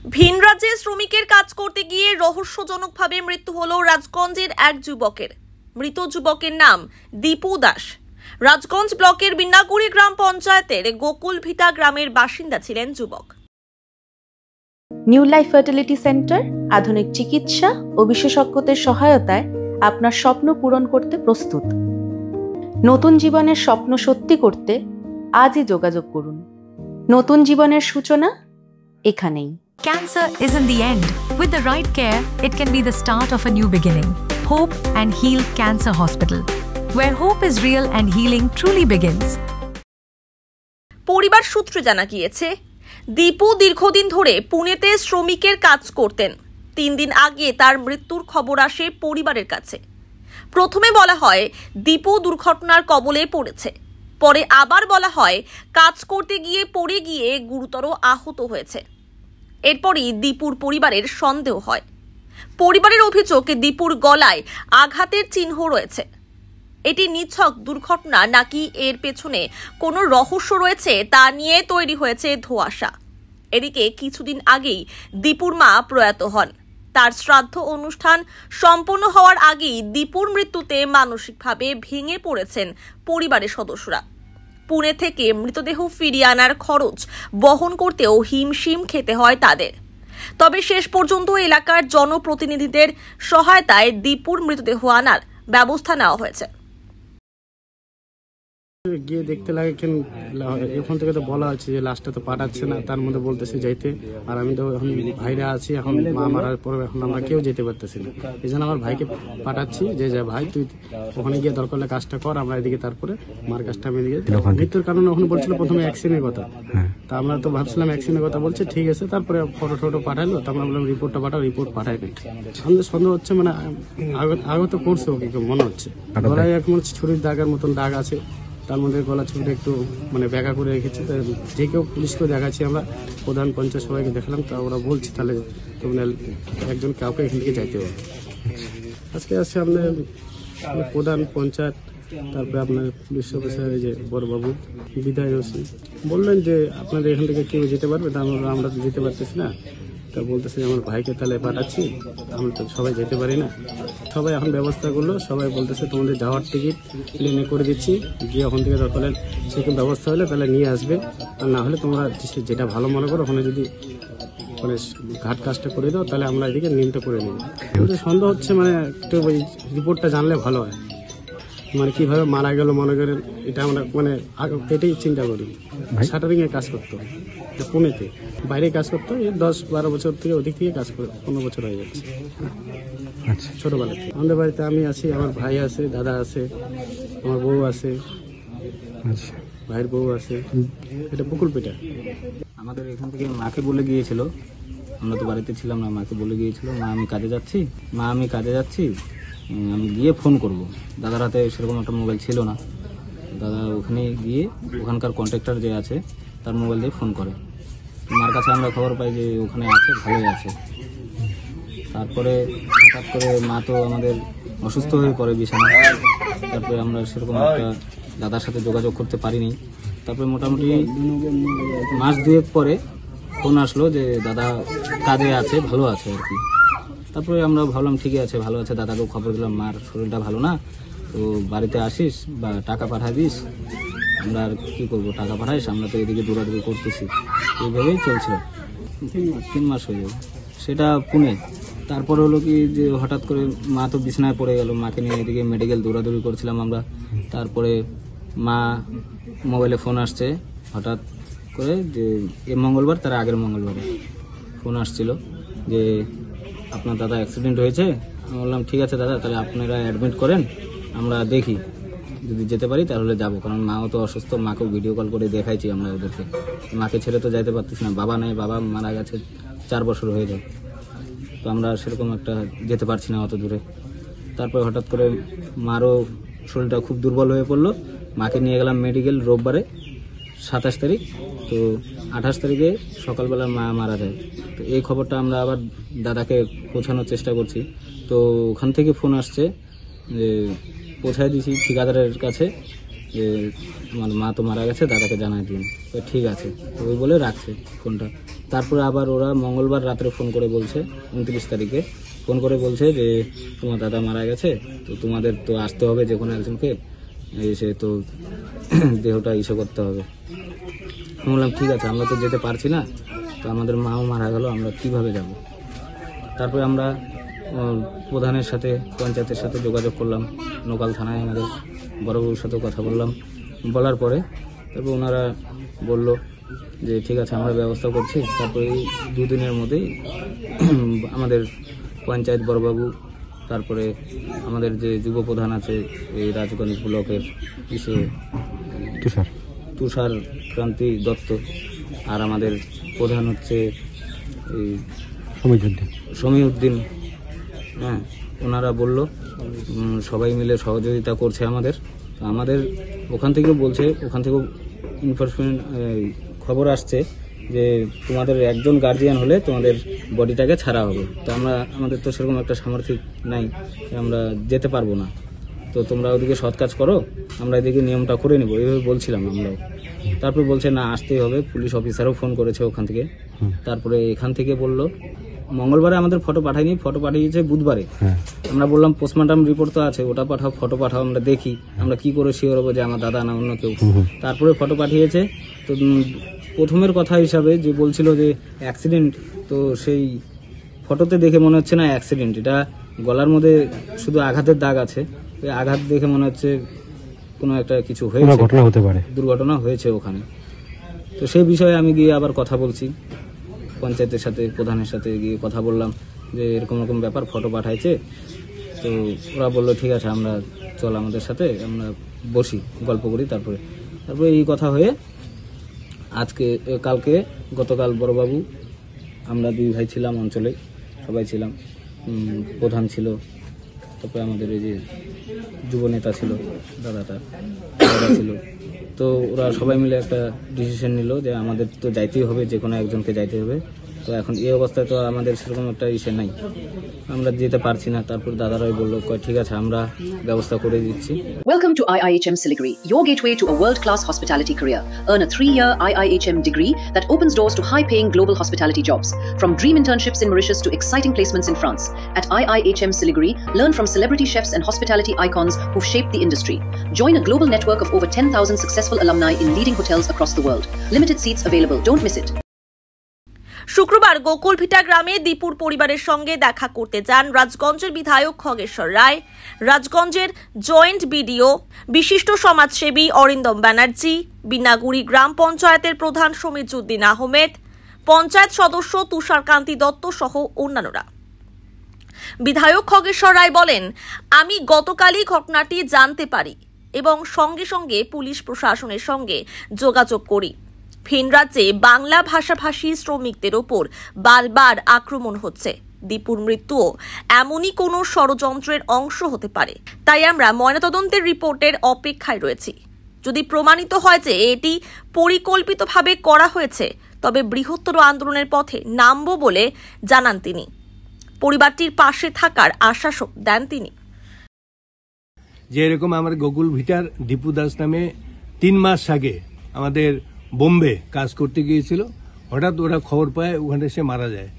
ভিন রাজ্যে শ্রমিকের কাজ করতে গিয়ে রহস্যজনকভাবে মৃত্যু হলো রাজগঞ্জের এক যুবকের। মৃত যুবকের নাম দীপু দাস। রাজগঞ্জ ব্লকের বিন্নাগুড়ি গ্রাম পঞ্চায়েতের গোকুলভিটা গ্রামের বাসিন্দা ছিলেন যুবক। নিউ লাইফ ফার্টিলিটি সেন্টার আধুনিক চিকিৎসা ও বিশেষজ্ঞদের সহায়তায় আপনার স্বপ্ন পূরণ করতে প্রস্তুত। নতুন জীবনের স্বপ্ন সত্যি করতে আজই যোগাযোগ করুন। নতুন জীবনের সূচনা এখানেই। Cancer isn't the end. With the right care, it can be the start of a new beginning. Hope and Heal Cancer Hospital, where hope is real and healing truly begins. পরিবার সূত্রে জানা গিয়েছে, দীপু দীর্ঘদিন ধরে পুনেতে শ্রমিকের কাজ করতেন। 3 দিন আগে তার মৃত্যুর খবর আসে পরিবারের কাছে। প্রথমে বলা হয় দীপু দুর্ঘটনার কবলে পড়েছে, পরে আবার বলা হয় কাজ করতে গিয়ে পড়ে গিয়ে গুরুতর আহত হয়েছে। এরপরই দীপুর পরিবারের সন্দেহ হয়। পরিবারের অভিযোগ, দীপুর গলায় আঘাতের চিহ্ন রয়েছে। এটি নিছক দুর্ঘটনা নাকি এর পেছনে কোনো রহস্য রয়েছে তা নিয়ে তৈরি হয়েছে ধোঁয়াশা। এদিকে কিছুদিন আগেই দীপুর মা প্রয়াত হন। তার শ্রাদ্ধ অনুষ্ঠান সম্পন্ন হওয়ার আগেই দীপুর মৃত্যুতে মানসিকভাবে ভেঙে পড়েছেন পরিবারের সদস্যরা। পুনে থেকে মৃতদেহ ফিরিয়ে আনার খরচ বহন করতেও হিমশিম খেতে হয় তাদের। তবে শেষ পর্যন্ত এলাকার জনপ্রতিনিধিদের সহায়তায় দীপুর মৃতদেহ আনার ব্যবস্থা নেওয়া হয়েছে। গিয়ে দেখতে লাগে কেন এখন থেকে তো বলা আছে যে লাশটা তো পাঠাচ্ছে না, তার মধ্যে বলতেছে যাইতে। আর আমি তো এখন ভাইরা আছি, এখন মা মারার পরে এখন আমরা কেউ যেতে পারতেছি না। এই জন্য আমার ভাইকে পাঠাচ্ছি যে যা ভাই তুই ওখানে গিয়ে দরকার হলে কাজটা কর, আমরা এদিকে তারপরে মার কাজটা আমি এদিকে। মৃত্যুর কারণে ওখানে বলছিল প্রথমে অ্যাক্সিডেন্টের কথা, তা আমরা তো ভাবছিলাম অ্যাক্সিডেন্টের কথা বলছে, ঠিক আছে। তারপরে ফটো পাঠাইলো, তো আমরা বললাম রিপোর্টটা পাঠাও, রিপোর্ট পাঠাই নাই। সন্দেহ হচ্ছে মানে আগত করছে ওকে মনে হচ্ছে। গলায় এখন ছুরির দাগের মতন দাগ আছে, তার মধ্যে গলা ছুরিটা একটু মানে ব্যাকা করে রেখেছে। যে কেউ পুলিশকেও দেখাচ্ছি, আমরা প্রধান পঞ্চায়েত সবাইকে দেখালাম, তা ওরা বলছে তাহলে তোমরা একজন কাউকে এখান থেকে যাইতে হবে। আজকে আসছে আপনার প্রধান পঞ্চায়েত, তারপরে আপনার পুলিশ অফিসার যে বড়বাবু বিদায় বললেন যে আপনাদের এখান থেকে কেউ যেতে পারবে, তা আমরা তো যেতে পারতেছি না। তা বলতেছে আমার ভাইকে তাহলে পাঠাচ্ছি, আমরা তো সবাই যেতে পারি না। সবাই এখন ব্যবস্থা করলো, সবাই বলতেছে তোমাদের যাওয়ার টিকিট প্লেনে করে দিচ্ছি, গিয়ে ওখান থেকে দরকার সেরকম ব্যবস্থা হলে তাহলে নিয়ে আসবে, আর না হলে তোমরা যেটা ভালো মনে করো ওখানে যদি মানে ঘাট কাজটা করে দাও তাহলে আমরা এদিকে নিমটা করে নিই। কিন্তু সন্দেহ হচ্ছে মানে একটু ওই রিপোর্টটা জানলে ভালো হয়, মানে কিভাবে মারা গেল মনে করেন, এটা আমরা মানে এটাই চিন্তা করি। শাটারিং এ কাজ করতো পুনেতে, বাইরে কাজ করতো, 10-12 বছর থেকে ওদিক থেকে কাজ করে 15 বছর হয়ে যাচ্ছে ছোটবেলা থেকে। আমাদের বাড়িতে আমি আছি, আমার ভাই আছে, দাদা আছে, আমার বউ আছে, ভাইয়ের বউ আছে। এটা পুকুরপিটা। আমাদের এখান থেকে মাকে বলে গিয়েছিল, আমরা তো বাড়িতে ছিলাম না, মাকে বলে গিয়েছিল মা আমি কাজে যাচ্ছি, আমি গিয়ে ফোন করব। দাদার হাতে সেরকম একটা মোবাইল ছিল না, দাদা ওখানে গিয়ে ওখানকার কন্ট্রাক্টর যে আছে তার মোবাইল দিয়ে ফোন করে। মার কাছে আমরা খবর পাই যে ওখানে আছে, ভালোই আছে। তারপরে হঠাৎ করে মা তো আমাদের অসুস্থ হয়ে পড়ে বিছানায়। তারপরে আমরা সেরকম একটা দাদার সাথে যোগাযোগ করতে পারিনি। তারপরে মোটামুটি মাস 2 পরে ফোন আসলো যে দাদা কাজে আছে, ভালো আছে আর কি। তারপরে আমরা ভাবলাম ঠিক আছে, ভালো আছে। দাদাকেও খবর দিলাম মার শরীরটা ভালো না, তো বাড়িতে আসিস বা টাকা পাঠাই দিস। আমরা আর কী করবো, টাকা পাঠাইস, আমরা তো এদিকে দৌড়াদৌড়ি করতেছি, এইভাবেই চলছিল। 3 মাস হয়ে যাবে, সেটা পুনে। তারপরে হলো কি যে হঠাৎ করে মা তো বিছানায় পড়ে গেল, মাকে নিয়ে এদিকে মেডিকেল দৌড়াদৌড়ি করছিলাম আমরা। তারপরে মা মোবাইলে ফোন আসছে হঠাৎ করে যে মঙ্গলবার, তার আগের মঙ্গলবারে ফোন আসছিল যে আপনার দাদা অ্যাক্সিডেন্ট হয়েছে। আমি বললাম ঠিক আছে দাদা, তাহলে আপনারা অ্যাডমিট করেন, আমরা দেখি যদি যেতে পারি তাহলে যাবো। কারণ মাও তো অসুস্থ, মাকেও ভিডিও কল করে দেখাইছি আমরা ওদেরকে। মাকে ছেড়ে তো যাইতে পারতেছি না, বাবা নেই, বাবা মারা গেছে 4 বছর হয়ে যায়, তো আমরা সেরকম একটা যেতে পারছি না অত দূরে। তারপরে হঠাৎ করে মারও শরীরটা খুব দুর্বল হয়ে পড়লো, মাকে নিয়ে গেলাম মেডিকেল রোববারে 27 তারিখ। তো 28 তারিখে সকালবেলা মা মারা যায়। তো এই খবরটা আমরা আবার দাদাকে পৌঁছানোর চেষ্টা করছি, তো ওখান থেকে ফোন আসছে যে পৌঁছায় দিয়েছি ঠিকাদারের কাছে যে আমার মা তো মারা গেছে, দাদাকে জানাই দিন। তো ঠিক আছে, তো ওই বলে রাখছে ফোনটা। তারপরে আবার ওরা মঙ্গলবার রাত্রে ফোন করে বলছে, 29 তারিখে ফোন করে বলছে যে তোমার দাদা মারা গেছে, তো তোমাদের তো আসতে হবে যে কোনো একজনকে, এসে তো দেহটা ইসে করতে হবে। আমি বললাম ঠিক আছে, আমরা তো যেতে পারছি না, তো আমাদের মাও মারা গেল, আমরা কিভাবে যাব। তারপরে আমরা প্রধানের সাথে, পঞ্চায়েতের সাথে যোগাযোগ করলাম, লোকাল থানায় আমাদের বড়বাবুর সাথেও কথা বললাম। বলার পরে তারপর ওনারা বলল যে ঠিক আছে, আমরা ব্যবস্থা করছি। তারপরে এই 2 দিনের মধ্যেই আমাদের পঞ্চায়েত বড়বাবু, তারপরে আমাদের যে যুব প্রধান আছে এই রাজগঞ্জ ব্লকের তুষার ক্রান্তি দত্ত, আর আমাদের প্রধান হচ্ছে এই সমীউদ্দিন, হ্যাঁ, ওনারা বলল সবাই মিলে সহযোগিতা করছে আমাদের। আমাদের ওখান থেকেও বলছে, ওখান থেকেও ইনফরমেশন খবর আসছে যে তোমাদের একজন গার্জিয়ান হলে তোমাদের বডিটাকে ছাড়া হবে। তো আমাদের তো সেরকম একটা সামর্থ্য নাই, আমরা যেতে পারবো না, তো তোমরা ওদিকে সৎ কাজ করো, আমরা এদিকে নিয়মটা করে নেবো, এইভাবে বলছিলাম আমরাও। তারপরে বলছে না, আসতেই হবে, পুলিশ অফিসারও ফোন করেছে ওখান থেকে। তারপরে এখান থেকে বললো মঙ্গলবারে আমাদের ফটো পাঠায়নি, ফটো পাঠিয়েছে বুধবারে। আমরা বললাম পোস্টমর্টম রিপোর্ট তো আছে, ওটা পাঠাও, ফটো পাঠাও, আমরা দেখি, আমরা কি করে শিওর হবো যে আমার দাদা না অন্য কেউ। তারপরে ফটো পাঠিয়েছে। তো প্রথমের কথা হিসাবে যে বলছিল যে অ্যাক্সিডেন্ট, তো সেই ফটোতে দেখে মনে হচ্ছে না অ্যাক্সিডেন্ট, এটা গলার মধ্যে শুধু আঘাতের দাগ আছে, ওই আঘাত দেখে মনে হচ্ছে কোনো একটা কিছু হয়েছে, ঘটনা হতে পারে, দুর্ঘটনা হয়েছে ওখানে। তো সেই বিষয়ে আমি গিয়ে আবার কথা বলছি পঞ্চায়েতের সাথে, প্রধানের সাথে গিয়ে কথা বললাম যে এরকম এরকম ব্যাপার, ফটো পাঠাইছে। তো ওরা বললো ঠিক আছে, আমরা চল আমাদের সাথে, আমরা বসি, গল্প করি। তারপরে এই কথা হয়ে গতকাল বড়বাবু, আমরা 2 ভাই ছিলাম অঞ্চলে, সবাই ছিলাম, প্রধান ছিল, তারপরে আমাদের এই যে যুব নেতা ছিল দাদা ছিল। তো ওরা সবাই মিলে একটা ডিসিশন নিল যে আমাদের তো যাইতেই হবে, যে কোনো একজনকে যাইতে হবে। তো এখন এই অবস্থায় তো আমাদের সেরকম একটা ইসে নাই, আমরা যেতে পারছি না। তারপর দাদারাই বললো ঠিক আছে, আমরা ব্যবস্থা করে দিচ্ছি। Welcome to IIHM Siliguri, your gateway to a world-class hospitality career. Earn a 3-year IIHM degree that opens doors to high-paying global hospitality jobs. From dream internships in Mauritius to exciting placements in France. At IIHM Siliguri, learn from celebrity chefs and hospitality icons who've shaped the industry. Join a global network of over 10,000 successful alumni in leading hotels across the world. Limited seats available. Don't miss it. শুক্রবার গোকুলভিটা গ্রামে দীপুর পরিবারের সঙ্গে দেখা করতে যান রাজগঞ্জের বিধায়ক খগেশ্বর রায়, রাজগঞ্জের joint BDO বিশিষ্ট সমাজসেবী অরিন্দম ব্যানার্জি, বিনাগুড়ি গ্রাম পঞ্চায়েতের প্রধান সমীরুদ্দিন আহমেদ, পঞ্চায়েত সদস্য তুষারকান্তি দত্ত সহ অন্যান্যরা। বিধায়ক খগেশ্বর রায় বলেন, আমি গতকালই ঘটনাটি জানতে পারি এবং সঙ্গে সঙ্গে পুলিশ প্রশাসনের সঙ্গে যোগাযোগ করি। ভিন রাজ্যে বাংলা ভাষাভাষী শ্রমিকদের ওপর বারবার আক্রমণ হচ্ছে। দীপুর মৃত্যুও এমনই কোনো ষড়যন্ত্রের অংশ হতে পারে, তাই আমরা ময়নাতদন্তের রিপোর্টের অপেক্ষায় রয়েছি। যদি প্রমাণিত হয় যে এটি পরিকল্পিতভাবে করা হয়েছে, তবে বৃহত্তর আন্দোলনের পথে নামব বলে জানান তিনি। পরিবারটির পাশে থাকার আশ্বাসও দেন তিনি। যে এরকম আমার গোকুল ভিটার দীপু দাস নামে 3 মাস আগে আমাদের বোম্বে কাজ করতে গিয়েছিল, হঠাৎ ওরা খবর পায় ওখানে সে মারা যায়।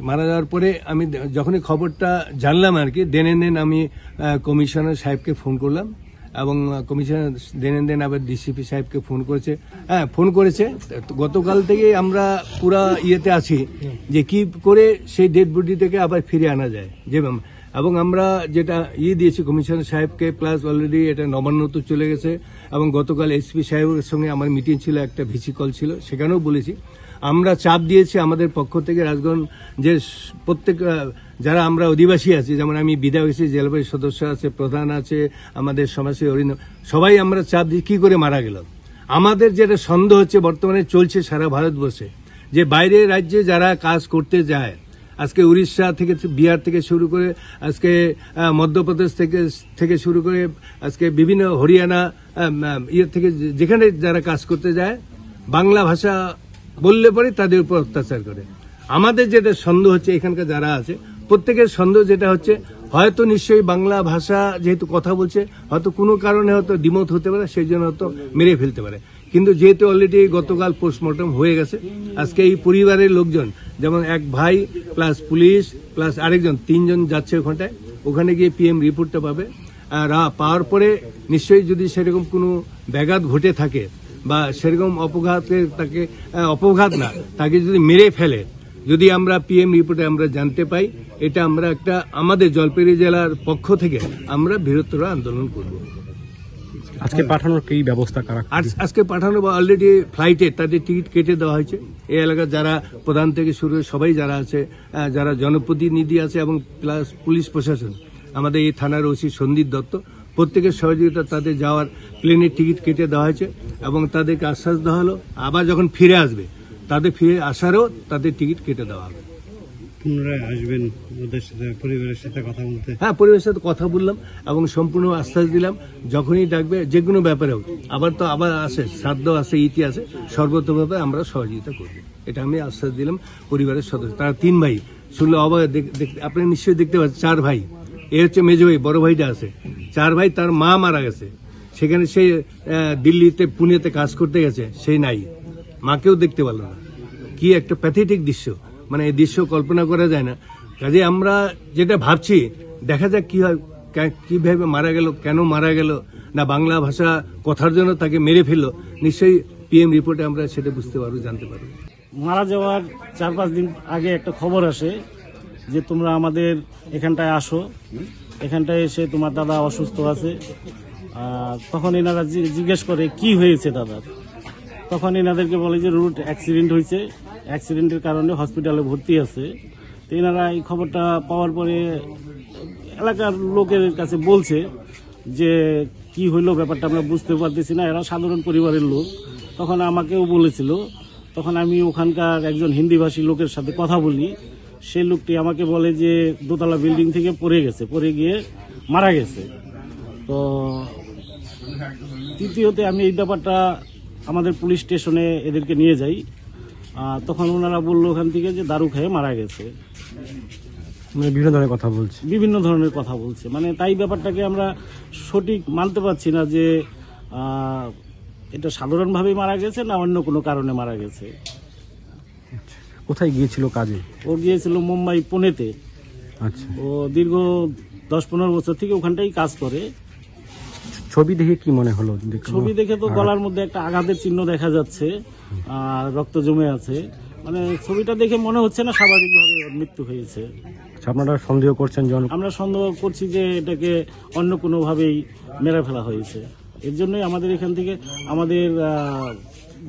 মারা যাওয়ার পরে আমি যখনই খবরটা জানলাম আর কি, দেন আমি কমিশনার সাহেবকে ফোন করলাম, এবং কমিশনার দেন আবার ডিসিপি সাহেবকে ফোন করেছে। গতকাল থেকে আমরা পুরা ইয়েতে আছি যে কি করে সেই ডেড বডি থেকে আবার ফিরে আনা যায়, এবং আমরা যেটা দিয়েছি কমিশনার সাহেবকে, প্লাস অলরেডি এটা নবান্নতে চলে গেছে, এবং গতকাল এসপি সাহেবের সঙ্গে আমার মিটিং ছিল, একটা ভিসি কল ছিল, সেখানেও বলেছি। আমরা চাপ দিয়েছি আমাদের পক্ষ থেকে রাজগঞ্জের প্রত্যেক যারা আমরা অধিবাসী আছি, যেমন আমি বিধায়ক আছি, জেলা পরিষদ সদস্য আছে, প্রধান আছে, আমাদের সমাজসেবী অরিন্দম, সবাই আমরা চাপ দিই কি করে মারা গেল। আমাদের যেটা সন্দেহ হচ্ছে বর্তমানে চলছে সারা ভারতবর্ষে, যে বাইরে রাজ্যে যারা কাজ করতে যায়, আজকে উড়িষ্যা থেকে, বিহার থেকে শুরু করে, আজকে মধ্যপ্রদেশ থেকে শুরু করে, আজকে বিভিন্ন হরিয়ানা থেকে যেখানে যারা কাজ করতে যায়, বাংলা ভাষা বললে পরে তাদের উপর অত্যাচার করে। আমাদের যেটা সন্দেহ হচ্ছে, এখানকার যারা আছে প্রত্যেকের সন্দেহ যেটা হচ্ছে, হয়তো নিশ্চয়ই বাংলা ভাষা যেহেতু কথা বলছে, হয়তো কোনো কারণে হয়তো দ্বিমত হতে পারে, সেই জন্য হয়তো মেরে ফেলতে পারে। কিন্তু যেহেতু অলরেডি গতকাল পোস্টমর্টম হয়ে গেছে, আজকে এই পরিবারের লোকজন যেমন এক ভাই প্লাস পুলিশ প্লাস আরেকজন 3 জন যাচ্ছে ওখানটায়, ওখানে গিয়ে পিএম রিপোর্টটা পাবে। আর পাওয়ার পরে নিশ্চয়ই যদি সেরকম কোনো ব্যাঘাত ঘটে থাকে বা সেরকম অপঘাত না তাকে যদি মেরে ফেলে, যদি আমরা পিএম রিপোর্টে আমরা জানতে পাই, এটা আমরা একটা আমাদের জলপাইগুড়ি জেলার পক্ষ থেকে আমরা বৃহত্তর আন্দোলন করব। আজকে পাঠানোর কি ব্যবস্থা করা? আজকে পাঠানো অলরেডি ফ্লাইটে তাদের টিকিট কেটে দেওয়া হয়েছে। এই এলাকার যারা প্রধান থেকে শুরু করে সবাই যারা আছে, যারা জনপ্রতিনিধি আছে এবং প্লাস পুলিশ প্রশাসন, আমাদের এই থানার ওসি সন্দীপ দত্ত, প্রত্যেকের সহযোগিতা তাদের যাওয়ার প্লেনের টিকিট কেটে দেওয়া হয়েছে এবং তাদেরকে আশ্বাস দেওয়া হলো আবার যখন ফিরে আসবে তাদের ফিরে আসারও তাদের টিকিট কেটে দেওয়া হবে। পুনরায় আসবেন ওদের সাথে, পরিবারের সাথে কথা বলতে? হ্যাঁ, পরিবারের সাথে কথা বললাম এবং সম্পূর্ণ আশ্বাস দিলাম যখনই ডাকবে যে কোনো ব্যাপারেও, আবার আসে শ্রাদ্ধ আছে, ইতি আছে, সর্বতভাবে আমরা সহযোগিতা করব, এটা আমি আশ্বাস দিলাম পরিবারের সদস্য। তারা 3 ভাই, শুনলে অবাক, আপনি নিশ্চয়ই দেখতে পাচ্ছেন 4 ভাই, এ হচ্ছে মেজো ভাই, বড় ভাইটা আছে, 4 ভাই, তার মা মারা গেছে, সেখানে সে দিল্লিতে পুনেতে কাজ করতে গেছে, সেই নাই, মাকেও দেখতে পারল না। কি একটা প্যাথেটিক দৃশ্য, মানে এই দৃশ্য কল্পনা করা যায় না। কাজে আমরা যেটা ভাবছি, দেখা যাক কি হয়, কিভাবে মারা গেল, কেন মারা গেল, না বাংলা ভাষা কথার জন্য তাকে মেরে ফেললো, নিশ্চয়ই পিএম রিপোর্টে আমরা সেটা বুঝতে পারবো, জানতে পারবো। মারা যাওয়ার 4-5 দিন আগে একটা খবর আসে যে তোমরা আমাদের এখানটায় আসো, এখানটায় এসে তোমার দাদা অসুস্থ আছে। তখন এনারা জিজ্ঞেস করে কি হয়েছে দাদার, তখন এনাদেরকে বলে যে রোড অ্যাক্সিডেন্ট হয়েছে, অ্যাক্সিডেন্টের কারণে হসপিটালে ভর্তি আছে। তো এনারা এই খবরটা পাওয়ার পরে এলাকার লোকের কাছে বলছে যে কি হইলো ব্যাপারটা আমরা বুঝতে পারতেছি না, এরা সাধারণ পরিবারের লোক। তখন আমাকেও বলেছিল, তখন আমি ওখানকার একজন হিন্দিভাষী লোকের সাথে কথা বলি, সেই লোকটি আমাকে বলে যে দোতলা বিল্ডিং থেকে পড়ে গিয়ে মারা গেছে। তো তৃতীয়তে আমি এই ব্যাপারটা আমাদের পুলিশ স্টেশনে এদেরকে নিয়ে যাই, তখন ওনারা বললো ওখান থেকে যে দারু খেয়ে মারা গেছে। বিভিন্ন ধরনের কথা বলছে, মানে তাই ব্যাপারটাকে আমরা সঠিক মানতে পারছি না যে এটা সাধারণভাবেই মারা গেছে না অন্য কোনো কারণে মারা গেছে। কোথায় গিয়েছিল কাজে? ও গিয়েছিল মুম্বাই, পুনেতে। আচ্ছা। ও দীর্ঘ 10-15 বছর থেকে ওখানটাই কাজ করে। ছবি দেখে কি মনে হলো? ছবি দেখে তো গলার মধ্যে একটা আঘাতের চিহ্ন দেখা যাচ্ছে, আর রক্ত জমে আছে, মানে ছবিটা দেখে মনে হচ্ছে না স্বাভাবিকভাবে মৃত্যু হয়েছে। আপনারা সন্দেহ করছেন? আমরা সন্দেহ করছি যে এটাকে অন্য কোনোভাবেই মেরে ফেলা হয়েছে। এর জন্যই আমাদের এখান থেকে আমাদের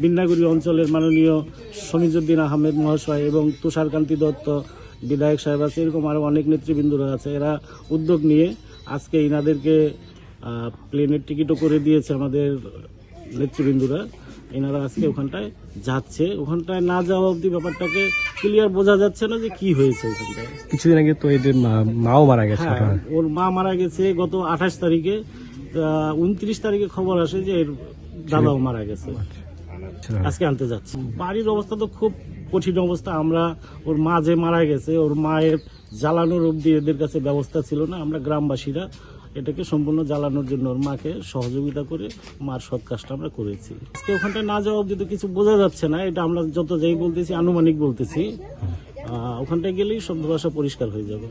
বিন্নাগুড়ি অঞ্চলের মাননীয় সমীজউদ্দিন আহমেদ মহাশয় এবং তুষারকান্তি দত্ত বিধায়ক সাহেব আছে, এরকম আরো অনেক নেতৃবৃন্দরা আছে, এরা উদ্যোগ নিয়ে আজকে ইনাদেরকে প্লেনের টিকিটও করে দিয়েছে আমাদের নেতৃবৃন্দরা। এনারা আজকে ওখানটায় যাচ্ছে, ওখানটায় না যাওয়া অবধি ব্যাপারটাকে ক্লিয়ার বোঝা যাচ্ছে না যে কি হয়েছে ওখানটায়। কিছুদিন আগে তো এদের মাও মারা গেছে। হ্যাঁ, ওর মা মারা গেছে গত 28 তারিখে। 29 তারিখে খবর আসে যে এর দাদাও মারা গেছে। আজকে আনতে যাচ্ছে। বাড়ির অবস্থা তো খুব কঠিন অবস্থা। আমরা ওর মা যে মারা গেছে, ওর মায়ের জ্বালানোর অবধি এদের কাছে ব্যবস্থা ছিল না। আমরা গ্রামবাসীরা এটাকে সম্পূর্ণ জ্বালানোর জন্য ওর মাকে সহযোগিতা করে মার সৎ কাজটা আমরা করেছি। আজকে ওখানটায় না যাওয়া অবধি তো কিছু বোঝা যাচ্ছে না, এটা আমরা যত যাই বলতেছি আনুমানিক বলতেছি। ওখানটায় গেলেই সব ভাষা পরিষ্কার হয়ে যাবে।